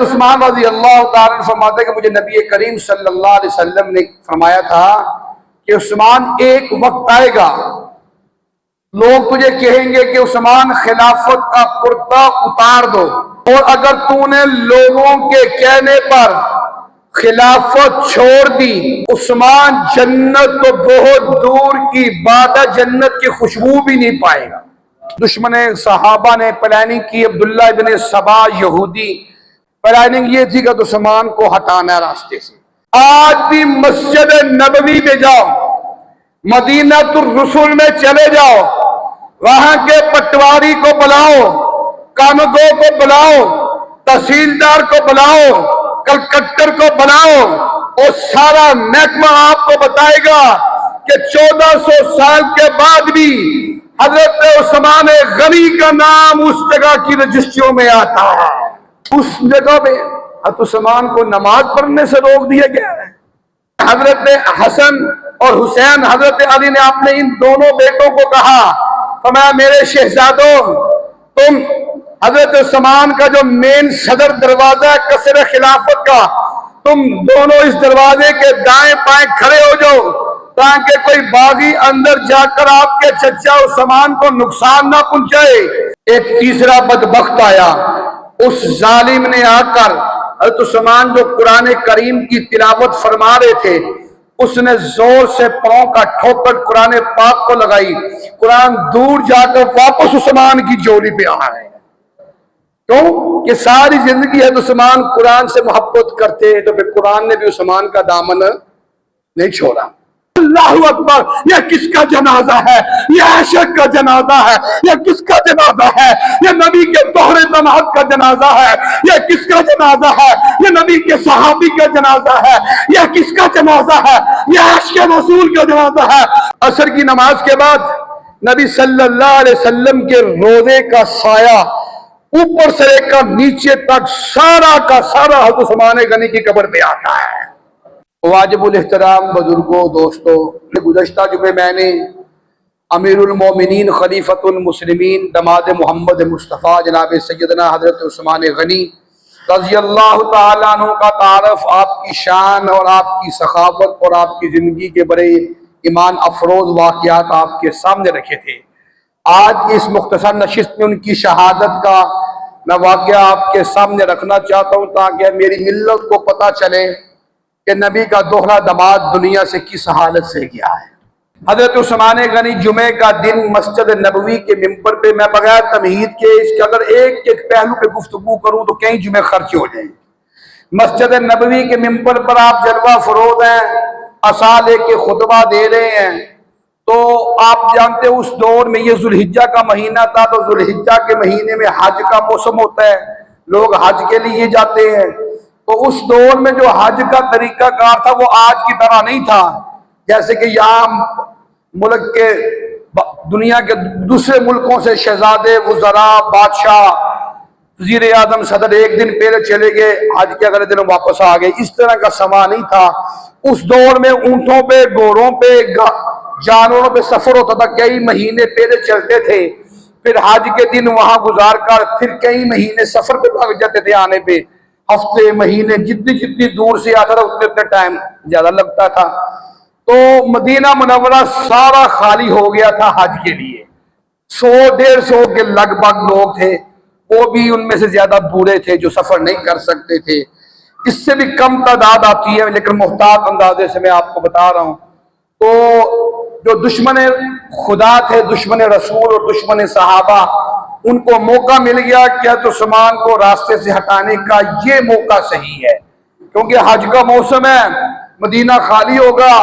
عثمان رضی اللہ تعالیٰ فرماتے کہ مجھے نبی کریم صلی اللہ علیہ وسلم نے فرمایا تھا کہ عثمان ایک وقت آئے گا لوگ تجھے کہیں گے کہ عثمان خلافت کا کرتا اتار دو، اور اگر تو نے لوگوں کے کہنے پر خلافت چھوڑ دی عثمان جنت تو بہت دور کی بات ہے، جنت کی خوشبو بھی نہیں پائے گا۔ دشمن صحابہ نے پلاننگ کی، عبداللہ ابن سبا یہودی، پلاننگ یہ تھی کہ عثمان کو ہٹانا ہے راستے سے۔ آج بھی مسجد نبوی میں جاؤ، مدینہ الرسول میں چلے جاؤ، وہاں کے پٹواری کو بلاؤ، کامگو کو بلاؤ، تحصیلدار کو بلاؤ، کلکٹر کو بلاؤ، اور سارا محکمہ آپ کو بتائے گا کہ 1400 سال کے بعد بھی حضرت عثمان غنی کا نام اس جگہ کی رجسٹریوں میں آتا ہے۔ اس جگہ پہ حضرت عثمان کو نماز پڑھنے سے روک دیا گیا ہے۔ حضرت حسن اور حسین، حضرت علی نے اپنے ان دونوں بیٹوں کو کہا، فرمایا میرے شہزادوں، تم حضرت عثمان کا جو مین صدر دروازہ ہے قصر خلافت کا، تم دونوں اس دروازے کے دائیں بائیں کھڑے ہو جاؤ تاکہ کوئی باغی اندر جا کر آپ کے چچا عثمان کو نقصان نہ پہنچائے۔ ایک تیسرا بدبخت آیا، اس ظالم نے آ کر حضرت عثمان جو قرآن کریم کی تلاوت فرما رہے تھے، اس نے زور سے پاؤں کا ٹھوکر قرآن پاک کو لگائی، قرآن دور جا کر واپس عثمان کی جولی پہ آ رہے ہیں۔ کیوں کہ ساری زندگی حضرت عثمان قرآن سے محبت کرتے، تو پھر قرآن نے بھی عثمان کا دامن نہیں چھوڑا۔ اللہ اکبر، یہ کس کا جنازہ ہے؟ یہ عاشق کا جنازہ ہے۔ یہ کس کا جنازہ ہے؟ یہ نبی کے دوہرے دماد کا جنازہ ہے۔ یہ کس کا جنازہ ہے؟ یہ نبی کے صحابی کا جنازہ ہے۔ یہ کس کا جنازہ ہے؟ یہ عاشق رسول کا جنازہ ہے۔ عصر کی نماز کے بعد نبی صلی اللہ علیہ وسلم کے روضے کا سایہ اوپر سے لے کر نیچے تک سارا کا سارا حضرت عثمان غنی کی قبر پہ آتا ہے۔ واجب الاحترام بزرگوں، دوستوں، گزشتہ جمعے میں نے امیر المومنین خلیفۃ المسلمین دماد محمد مصطفیٰ جناب سیدنا حضرت عثمان غنی رضی اللہ تعالیٰ عنہ کا تعارف، آپ کی شان اور آپ کی سخاوت اور آپ کی زندگی کے بڑے ایمان افروز واقعات آپ کے سامنے رکھے تھے۔ آج کی اس مختصر نشست میں ان کی شہادت کا میں واقعہ آپ کے سامنے رکھنا چاہتا ہوں تاکہ میری ملت کو پتہ چلے کہ نبی کا دوہرا دماد دنیا سے کس حالت سے گیا ہے۔ حضرت عثمان غنی جمعے کا دن مسجد نبوی کے ممبر پہ، میں بغیر تمہید کے اس کے اگر ایک ایک پہلو پہ گفتگو کروں تو کئی جمعے خرچ ہو جائیں۔ مسجد نبوی کے ممبر پر آپ جلوہ فروز ہیں، عصا لے کے خطبہ دے رہے ہیں، تو آپ جانتے ہیں اس دور میں یہ ذوالحجہ کا مہینہ تھا، تو ذوالحجہ کے مہینے میں حج کا موسم ہوتا ہے، لوگ حج کے لیے جاتے ہیں۔ تو اس دور میں جو حج کا طریقہ کار تھا وہ آج کی طرح نہیں تھا، جیسے کہ یہاں ملک کے دنیا کے دوسرے ملکوں سے شہزادے، وزراء، بادشاہ، وزیر اعظم، صدر ایک دن پہلے چلے گئے، حج کے اگلے دن واپس آ گئے۔ اس طرح کا سما نہیں تھا۔ اس دور میں اونٹوں پہ، گھوڑوں پہ، جانوروں پہ سفر ہوتا تھا، کئی مہینے پہلے چلتے تھے، پھر حج کے دن وہاں گزار کر پھر کئی مہینے سفر پہ لگ جاتے تھے آنے پہ، ہفتے، مہینے، جتنی دور سے آتا تھا اتنے ٹائم زیادہ لگتا تھا۔ تو مدینہ منورہ سارا خالی ہو گیا تھا حج کے لیے، 100-150 کے لگ بھگ لوگ تھے، وہ بھی ان میں سے زیادہ بوڑھے تھے جو سفر نہیں کر سکتے تھے۔ اس سے بھی کم تعداد آتی ہے، لیکن محتاط اندازے سے میں آپ کو بتا رہا ہوں۔ تو جو دشمن خدا تھے، دشمن رسول اور دشمن صحابہ، ان کو موقع مل گیا کہ حضرت عثمان کو راستے سے ہٹانے کا یہ موقع صحیح ہے، کیونکہ حج کا موسم ہے، مدینہ خالی ہوگا،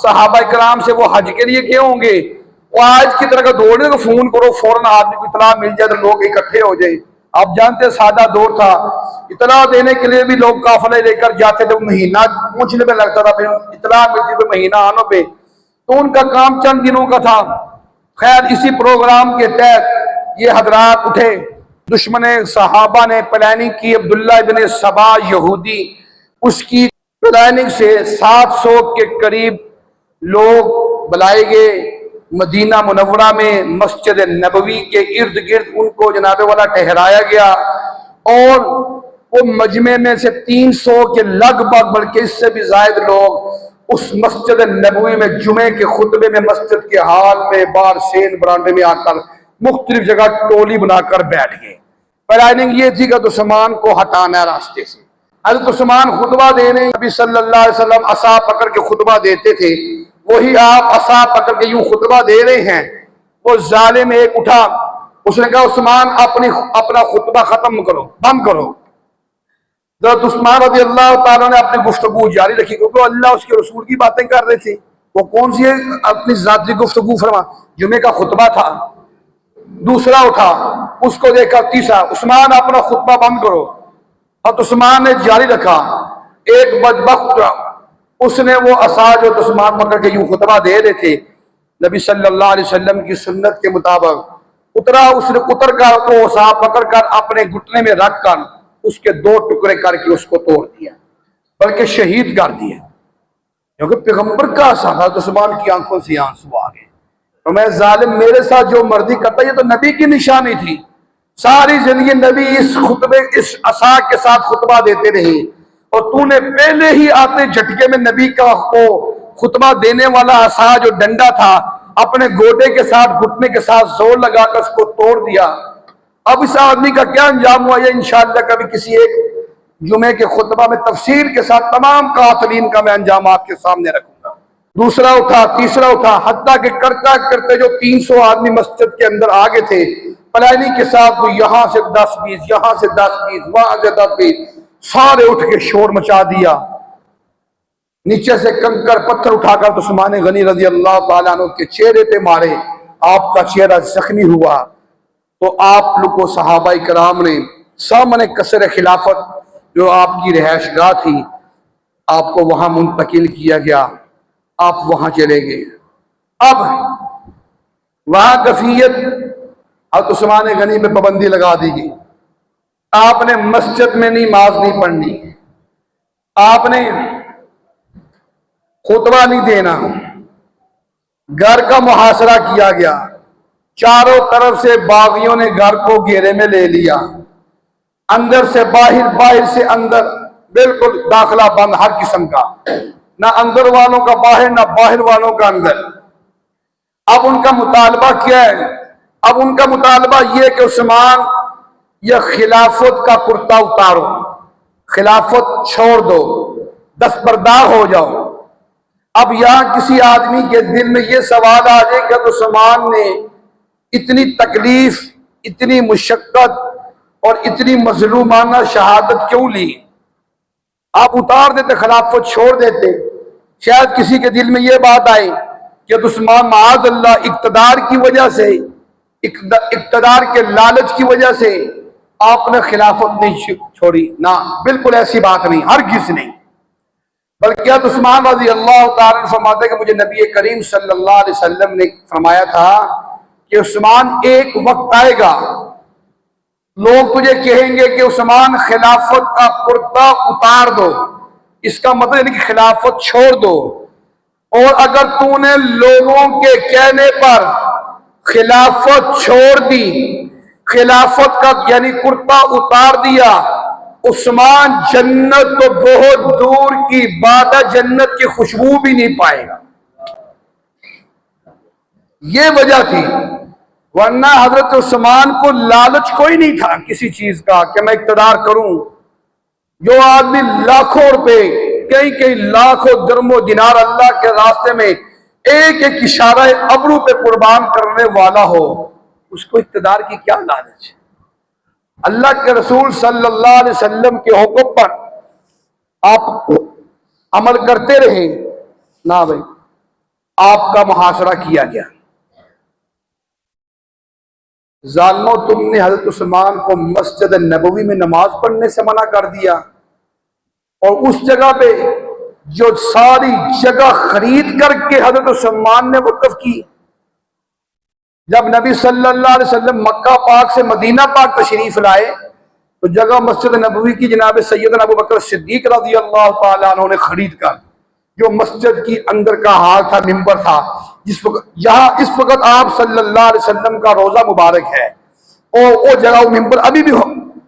صحابہ کرام سے وہ حج کے لیے گئے ہوں گے۔ وہ آج کی طرح کا دور نہیں کہ فون کرو فوراً آدمی کو اطلاع مل جائے تو لوگ اکٹھے ہو جائے۔ آپ جانتے ہیں سادہ دور تھا، اطلاع دینے کے لیے بھی لوگ قافلے لے کر جاتے تھے، مہینہ پہنچنے میں لگتا تھا، پھر اطلاع ملتی تو مہینہ آنوں پہ، تو ان کا کام چند دنوں کا تھا۔ خیر اسی پروگرام کے تحت یہ حضرات اٹھے، دشمن صحابہ نے پلاننگ کی، عبداللہ ابن سبا یہودی، اس کی پلاننگ سے 700 کے قریب لوگ بلائے گئے مدینہ منورہ میں مسجد نبوی کے ارد گرد، ان کو جناب والا ٹھہرایا گیا اور وہ مجمع میں سے 300 کے لگ بھگ بلکہ اس سے بھی زائد لوگ اس مسجد نبوی میں جمعے کے خطبے میں مسجد کے حال میں بار سین برانڈے میں آ کر مختلف جگہ ٹولی بنا کر بیٹھ گئے۔ پلاننگ یہ تھی کہ عثمان کو ہٹانا ہے راستے سے۔ حضرت عثمان خطبہ دینے، نبی صلی اللہ علیہ وسلم عصا پکڑ کے خطبہ دیتے تھے، وہی آپ عصا پکڑ کے یوں خطبہ دے رہے ہیں۔ وہ ظالم ایک اٹھا، اس نے کہا عثمان اپنا خطبہ ختم کرو، بند کرو۔ حضرت عثمان رضی اللہ تعالیٰ نے اپنی گفتگو جاری رکھی، کیونکہ اللہ اس کے رسول کی باتیں کر رہے تھے۔ وہ کون سی اپنی ذاتی گفتگو فرما، جمعے کا خطبہ تھا۔ دوسرا اٹھا، اس کو دیکھا، تیسرا، عثمان اپنا خطبہ بند کرو۔ اور عثمان نے جاری رکھا۔ ایک بدبخت اس نے وہ عصا جو عثمان پکڑ کے یوں خطبہ دے رہے تھے، نبی صلی اللہ علیہ وسلم کی سنت کے مطابق اترا، اس نے اتر کر وہ عصا پکڑ کر اپنے گھٹنے میں رکھ کر اس کے 2 ٹکڑے کر کے اس کو توڑ دیا، بلکہ شہید کر دیا، کیونکہ پیغمبر کا عصا تھا۔ عثمان کی آنکھوں سے آنسو آ گئے، اور میں ظالم میرے ساتھ جو مرضی کرتا، یہ تو نبی کی نشانی تھی۔ ساری زندگی نبی اس خطبے، اس عصا کے ساتھ خطبہ دیتے رہے، اور تو نے پہلے ہی آتے جھٹکے میں نبی کا وہ خطبہ دینے والا عصا جو ڈنڈا تھا اپنے گوڈے کے ساتھ، گھٹنے کے ساتھ زور لگا کر اس کو توڑ دیا۔ اب اس آدمی کا کیا انجام ہوا، یہ انشاءاللہ کبھی کسی ایک جمعے کے خطبہ میں تفصیل کے ساتھ تمام قاتلین کا میں انجام آپ کے سامنے رکھوں گا۔ دوسرا اٹھا، تیسرا اٹھا، حتیٰ کہ کرتا کرتے جو 300 آدمی مسجد کے اندر آگے تھے پلانی کے ساتھ، وہ یہاں سے 10-20، یہاں سے 10-20، وہاں سے 10-20، سارے اٹھ کے شور مچا دیا۔ نیچے سے کنکر پتھر اٹھا کر عثمان غنی رضی اللہ تعالیٰ عنہ کے چہرے پہ مارے، آپ کا چہرہ زخمی ہوا۔ تو آپ لوگ کو صحابہ کرام نے سامنے قصر خلافت جو آپ کی رہائش گاہ تھی، آپ کو وہاں منتقل کیا گیا، آپ وہاں چلے گئے۔ اب وہاں کفیت حضرت عثمان غنی میں پابندی لگا دی گئی، آپ نے مسجد میں نماز نہیں پڑھنی، آپ نے خطبہ نہیں دینا، گھر کا محاصرہ کیا گیا، چاروں طرف سے باغیوں نے گھر کو گھیرے میں لے لیا، اندر سے باہر، باہر سے اندر، بالکل داخلہ بند ہر قسم کا، نہ اندر والوں کا باہر، نہ باہر والوں کا اندر۔ اب ان کا مطالبہ کیا ہے؟ اب ان کا مطالبہ یہ کہ عثمان یہ خلافت کا کرتا اتارو، خلافت چھوڑ دو، دستبردار ہو جاؤ۔ اب یہاں کسی آدمی کے دل میں یہ سوال آ جائے کہ عثمان نے اتنی تکلیف، اتنی مشقت اور اتنی مظلومانہ شہادت کیوں لی؟ آپ اتار دیتے، خلافت چھوڑ دیتے۔ شاید کسی کے دل میں یہ بات آئے کہ عثمان معاذ اللہ اقتدار کی وجہ سے، اقتدار کے لالچ کی وجہ سے آپ نے خلافت نہیں چھوڑی۔ نہ، بالکل ایسی بات نہیں، ہرگز نہیں۔ بلکہ عثمان رضی اللہ تعالیٰ فرماتے کہ مجھے نبی کریم صلی اللہ علیہ وسلم نے فرمایا تھا کہ عثمان ایک وقت آئے گا، لوگ تجھے کہیں گے کہ عثمان خلافت کا کرتا اتار دو، اس کا مطلب یعنی کہ خلافت چھوڑ دو، اور اگر تو نے لوگوں کے کہنے پر خلافت چھوڑ دی، خلافت کا یعنی کرتا اتار دیا، عثمان جنت تو بہت دور کی بات ہے، جنت کی خوشبو بھی نہیں پائے گا۔ یہ وجہ تھی، ورنہ حضرت عثمان کو لالچ کوئی نہیں تھا کسی چیز کا کہ میں اقتدار کروں۔ جو آدمی لاکھوں روپے، کئی لاکھوں درم و دینار اللہ کے راستے میں ایک ایک اشارہ ابرو پہ قربان کرنے والا ہو، اس کو اقتدار کی کیا لالچ ہے؟ اللہ کے رسول صلی اللہ علیہ وسلم کے حکم پر آپ عمل کرتے رہے، نہ بھائی، آپ کا محاصرہ کیا گیا۔ ظالموں، تم نے حضرت عثمان کو مسجد نبوی میں نماز پڑھنے سے منع کر دیا، اور اس جگہ پہ جو ساری جگہ خرید کر کے حضرت عثمان نے وقف کی۔ جب نبی صلی اللہ علیہ وسلم مکہ پاک سے مدینہ پاک تشریف لائے تو جگہ مسجد نبوی کی جناب سیدنا ابو بکر صدیق رضی اللہ تعالیٰ عنہ نے خرید کر، جو مسجد کی اندر کا حال تھا، منبر تھا، جس وقت یہاں اس وقت آپ صلی اللہ علیہ وسلم کا روزہ مبارک ہے، اور وہ جگہ، وہ منبر ابھی بھی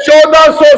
1400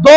2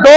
2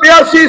82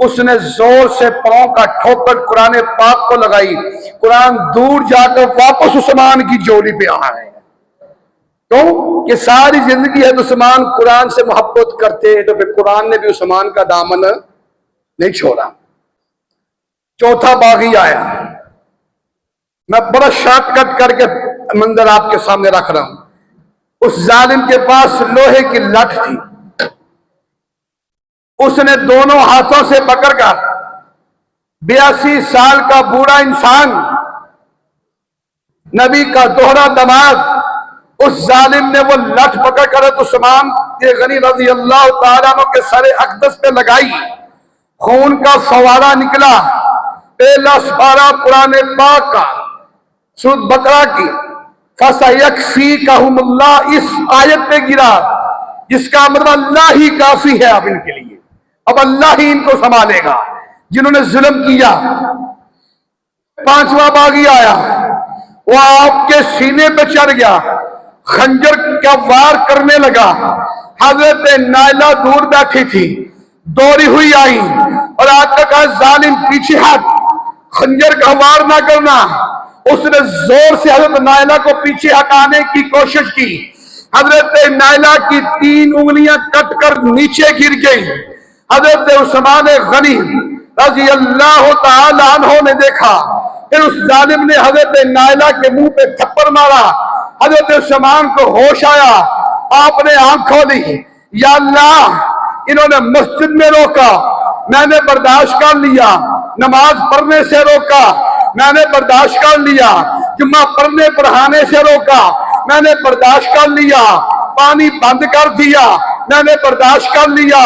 اس نے زور سے پاؤں کا ٹھوکر قرآن پاک کو لگائی، قرآن دور جا کر واپس عثمان کی جولی پہ آ ہے۔ کیوں کہ ساری زندگی ہے عثمان قرآن سے محبت کرتے، تو پھر قرآن نے بھی عثمان کا دامن نہیں چھوڑا۔ چوتھا باغی آیا، میں بڑا شارٹ کٹ کر کے منظر آپ کے سامنے رکھ رہا ہوں۔ اس ظالم کے پاس لوہے کی لٹ تھی، اس نے دونوں ہاتھوں سے پکڑ کر 82 سال کا بوڑھا انسان، نبی کا دوہرا دماد، اس ظالم نے وہ لٹ پکڑ کر عثمان کے غنی رضی اللہ تعالیٰ عنہ کے سر اقدس پہ لگائی، خون کا فوارہ نکلا۔ پہلا سپارہ قرآن پاک کا سورۃ بقرہ کی فَسَيَكْفِيكَهُمُ اللَّهُ، اس آیت پہ گرا، جس کا مطلب اللہ ہی کافی ہے اب ان کے لیے، اب اللہ ہی ان کو سنبھالے گا جنہوں نے ظلم کیا۔ پانچواں باغی آیا، وہ آپ کے سینے پہ چڑھ گیا، خنجر کا وار کرنے لگا۔ حضرت نائلہ دور بیٹھی تھی، دوڑی ہوئی آئی اور آج کا کہا ظالم پیچھے ہٹ، خنجر کا وار نہ کرنا۔ اس نے زور سے حضرت نائلہ کو پیچھے ہٹانے کی کوشش کی، حضرت نائلہ کی 3 انگلیاں کٹ کر نیچے گر گئی۔ حضرت عثمان غنی رضی اللہ تعالی عنہ نے دیکھا، پھر اس ظالم نے حضرت نائلہ کے منہ پہ تھپڑ مارا۔ حضرت عثمان کو ہوش آیا، آپ نے آنکھ کھولی، یا اللہ انہوں نے مسجد میں روکا، میں نے برداشت کر لیا، نماز پڑھنے سے روکا، میں نے برداشت کر لیا، جمعہ پڑھنے پڑھانے سے روکا، میں نے برداشت کر لیا، پانی بند کر دیا، میں نے برداشت کر لیا،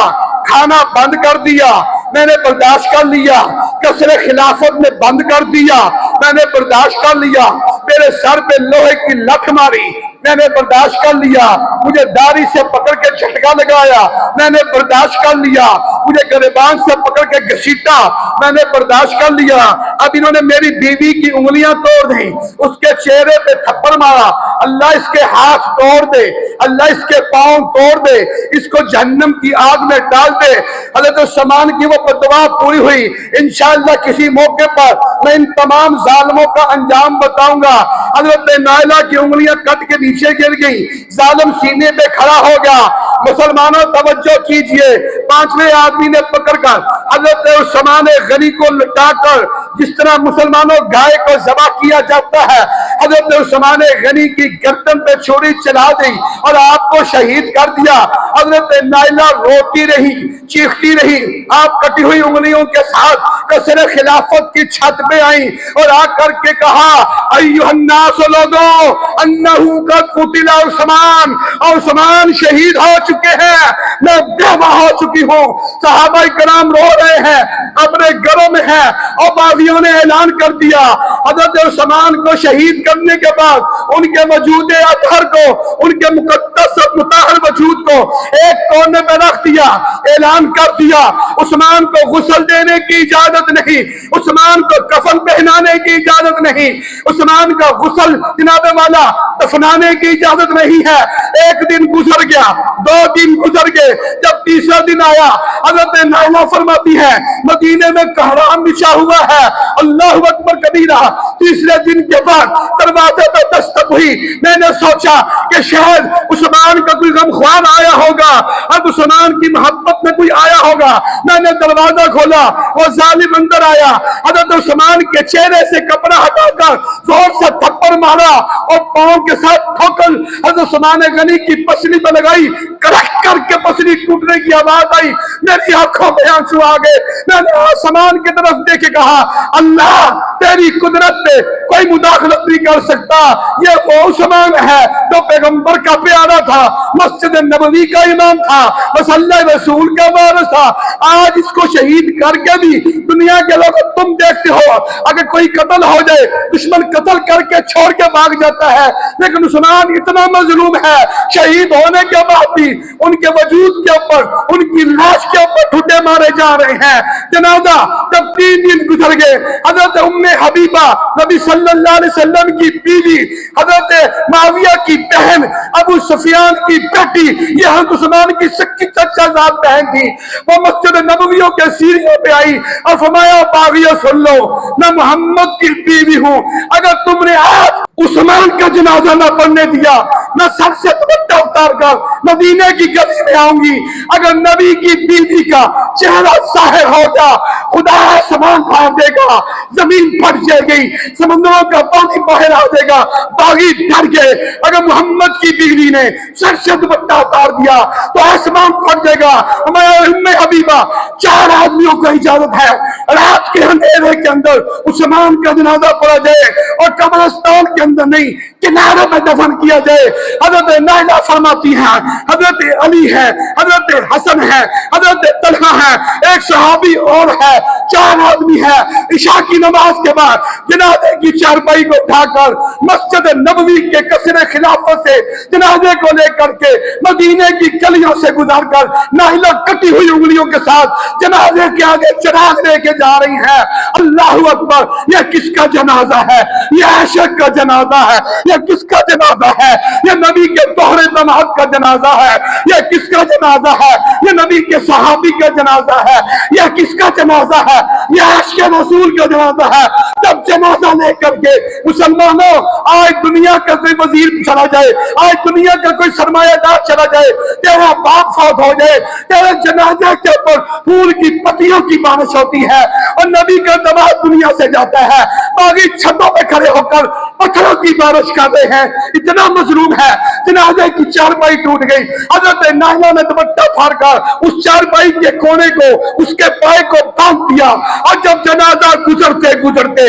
کھانا بند کر دیا، میں نے برداشت کر لیا، کسر خلافت میں بند کر دیا، میں نے برداشت کر لیا، میرے سر پہ لوہے کی لٹ ماری، میں نے برداشت کر لیا، مجھے داڑھی سے پکڑ کے جھٹکا لگایا، میں نے برداشت کر لیا، مجھے گریبان سے پکڑ کے گھسیٹا، میں نے برداشت کر لیا، اب انہوں نے میری بیوی کی انگلیاں توڑ دیں، اس کے چہرے پہ تھپڑ مارا، اللہ اس کے ہاتھ توڑ دے، اللہ اس کے پاؤں توڑ دے، اس کو جہنم کی آگ میں ڈال دے۔ حضرت عثمان کی وہ بددعا پوری ہوئی۔ انشاءاللہ کسی موقع پر میں ان تمام ظالموں کا انجام بتاؤں گا۔ حضرت نائلہ کی انگلیاں کٹ کے نیچے گر گئی، ظالم سینے پہ کھڑا ہو گیا۔ مسلمانوں توجہ کیجئے، 5ویں آدمی نے پکڑ کر حضرت عثمان غنی کو لٹا کر، جس طرح مسلمانوں گائے کو ذبح کیا جاتا ہے، حضرت عثمان غنی کی گردن پہ چھری چلا دی اور آپ کو شہید کر دیا۔ حضرت نائلہ روتی رہی، چیختی رہی، آپ کٹی ہوئی انگلیوں کے ساتھ قصر خلافت کی چھت پہ آئیں اور آ کر کے کہا ایھا الناس لوگوں انہو قد قتل عثمان، عثمان شہید ہو چکے ہیں، میں بیوہ ہو چکی ہوں۔ صحابہ کرام رو رہے ہیں، اپنے گھروں میں ہیں، اور باغیوں نے اعلان کر دیا حضرت عثمان کو شہید کرنے کے بعد ان کے وجود اطہر کو، ان کے مقدس اور مطہر وجود کو ایک کونے پہ رکھ دیا، اعلان کر دیا عثمان کو غسل دینے کی اجازت نہیں، عثمان کو کفن پہنانے کی اجازت نہیں، عثمان کا غسل جناب والا دفنانے کی اجازت نہیں ہے۔ ایک دن گزر گیا، 2 دن گزر گئے، جب تیسرا دن آیا حضرت نائلہ فرماتی ہے مدینے میں کہرام بچھا ہوا ہے، اللہ اکبر کبیرہ۔ تیسرے دن کے بعد دروازے پہ دستک ہوئی، میں نے سوچا کہ شاید عثمان کا کوئی غمخوار آیا ہوگا، اب عثمان کی محبت میں کوئی آیا ہوگا۔ میں نے دروازہ کھولا، وہ ظالم اندر آیا، حضرت عثمان کے چہرے سے کپڑا ہٹا کر زور سے تھپڑ مارا اور پاؤں کے ساتھ ٹھوکر حضرت عثمان غنی کی پسلی پہ لگائی، کرک کر کے پسلی ٹوٹنے کی آواز آئی، میری آنکھوں میں آنسو آ گئے۔ میں نے آسمان کی طرف دیکھ کے کہا اللہ تیری قدرت پہ کوئی مداخلت نہیں کر سکتا، یہ وہ عثمان ہے جو پیغمبر کا پیارا تھا، مسجد نبوی کا امام تھا، مسلح رسول کا وارث تھا۔ آج اس کو شہید کر کے بھی دنیا کے لوگ تم دیکھتے ہو، اگر کوئی قتل ہو جائے دشمن قتل کر کے چھوڑ کے بھاگ جاتا ہے، لیکن عثمان اتنا مظلوم ہے، شہید ہونے کے بعد بھی ان کے وجود کے اوپر، ان کی لاش کے اوپر ٹھٹے مارے جا رہے ہیں۔ جنازہ جب 3 دن گزر گئے، حضرت ام حبیبہ نبی صلی اللہ علیہ وسلم کی بیوی حضرت معاویہ کی بہن ابو سفیان کی بیٹی یہ عثمان کی سچی سچا ذات بہن تھی، وہ مسجد نبویوں کے سیڑھیوں پہ آئی اور فرمایا باغیوں سن لو، میں محمد کی بیوی ہوں، اگر تم نے آج عثمان کا جنازہ نہ پڑھنے دیا میں سر سے دوپٹہ اتار کر مدینے کی گلی میں آؤں گی، اگر نبی کی بیوی کا چہرہ ظاہر ہوگا خدا آسمان پھاڑ دے گا، زمین پھٹ جائے گی، سمندروں کا پانی باہر آ جائے گا، باغی ڈر گئے، اگر محمد کی بیوی نے سر سے دوپٹہ اتار دیا تو آسمان پھٹ جائے گا۔ ہمارا ام حبیبہ 4 آدمیوں کو اجازت ہے رات کے اندھیرے کے اندر عثمان کا جنازہ پڑھا جائے اور قبرستان کے اندر نہیں کنارے میں دفن کیا جائے۔ حضرت نائلہ فرماتی ہیں حضرت علی ہے، حضرت حسن ہے، حضرت طلحہ ہے، ایک صحابی اور ہے، 4 آدمی ہے۔ عشاء کی نماز کے بعد جنازے کی چارپائی کو اٹھا کر مسجد نبوی کے قصر خلافت سے جنازے کو لے کر کے مدینے کی گلیوں سے گزار کر نائلہ کٹی ہوئی انگلیوں کے ساتھ جنازے کے آگے چراغ لے کے جا رہی ہے۔ اللہ اکبر، یہ کس کا جنازہ ہے؟ یہ عاشق کا جنازہ ہے۔ یہ کس کا جنازہ ہے؟ یہ نبی کے دوہرے دماد کا جنازہ ہے۔ یہ کس کا جنازہ ہے؟ یہ نبی کے صحابی کا جنازہ ہے۔ یہ کس کا جنازہ ہے؟ یہ عاشق رسول کا جنازہ ہے۔ جب جنازہ لے کر کے مسلمانوں آج دنیا کا کوئی وزیر چلا جائے، آج دنیا کا کوئی سرمایہ دار چلا جائے، تیرا باپ فوت ہو جائے، تیرے جنازے کے اوپر پھول کی پتیوں کی بارش ہوتی ہے اور نبی کا دماد دنیا سے جاتا ہے، باغی چھتوں پہ کھڑے ہو کر پتھروں کی بارش کر رہے ہیں، اتنا مظلوم ہے۔ جنازے کی چارپائی ٹوٹ گئی، حضرت نائلہ نے دوپٹہ پھاڑ کر اس چارپائی کے کونے کو اس کے پائے کو باندھ دیا اور جب جنازہ گزرتے گزرتے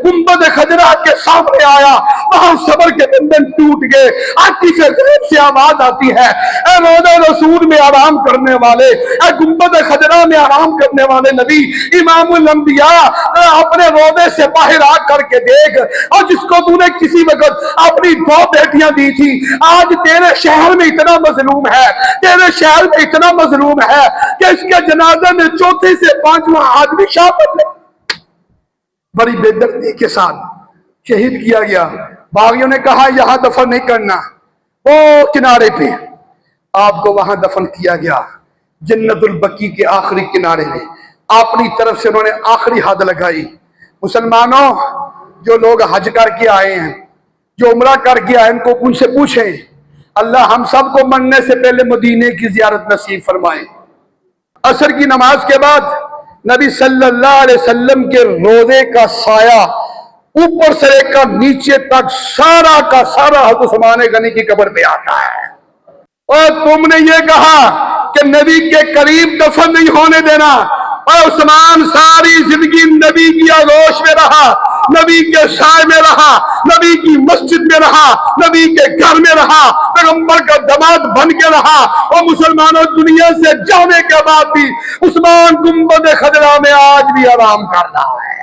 گنبد خضرا کے سامنے آیا، وہاں صبر کے بندھن ٹوٹ گئے، آتی سے غیب سے آواز آتی ہے، اے روضہ رسول میں آرام کرنے والے، اے گنبد خضرا میں آرام کرنے والے نبی امام الانبیاء، اپنے روضے سے باہر آ کر کے دیکھ، اور جس کو تو نے کسی وقت اپنی 2 بیٹیاں دی تھی آج تیرے شہر میں اتنا مظلوم ہے، تیرے شہر میں اتنا مظلوم ہے کہ اس کے جنازے میں 4 سے 5واں آدمی شامل ہے۔ بڑی بے دردی کے ساتھ شہید کیا گیا۔ باغیوں نے کہا یہاں دفن نہیں کرنا، وہ کنارے پہ، آپ کو وہاں دفن کیا گیا جنت البقیع کے آخری کنارے میں۔ اپنی طرف سے انہوں نے آخری حد لگائی۔ مسلمانوں، جو لوگ حج کر کے آئے ہیں، جو عمرہ کر کے آئے ہیں، ان سے پوچھیں اللہ ہم سب کو مرنے سے پہلے مدینے کی زیارت نصیب فرمائے۔ عصر کی نماز کے بعد نبی صلی اللہ علیہ وسلم کے روضے کا سایہ اوپر سے لے کر نیچے تک سارا کا سارا حضرت عثمان غنی کی قبر پہ آتا ہے، اور تم نے یہ کہا کہ نبی کے قریب دفن نہیں ہونے دینا، اور عثمان ساری زندگی نبی کی آغوش میں رہا، نبی کے سائے میں رہا، نبی کی مسجد میں رہا، نبی کے گھر میں رہا، پیغمبر کا داماد بن کے رہا، اور مسلمانوں دنیا سے جانے کے بعد بھی عثمان گنبد خضرا میں آج بھی آرام کر رہا ہے۔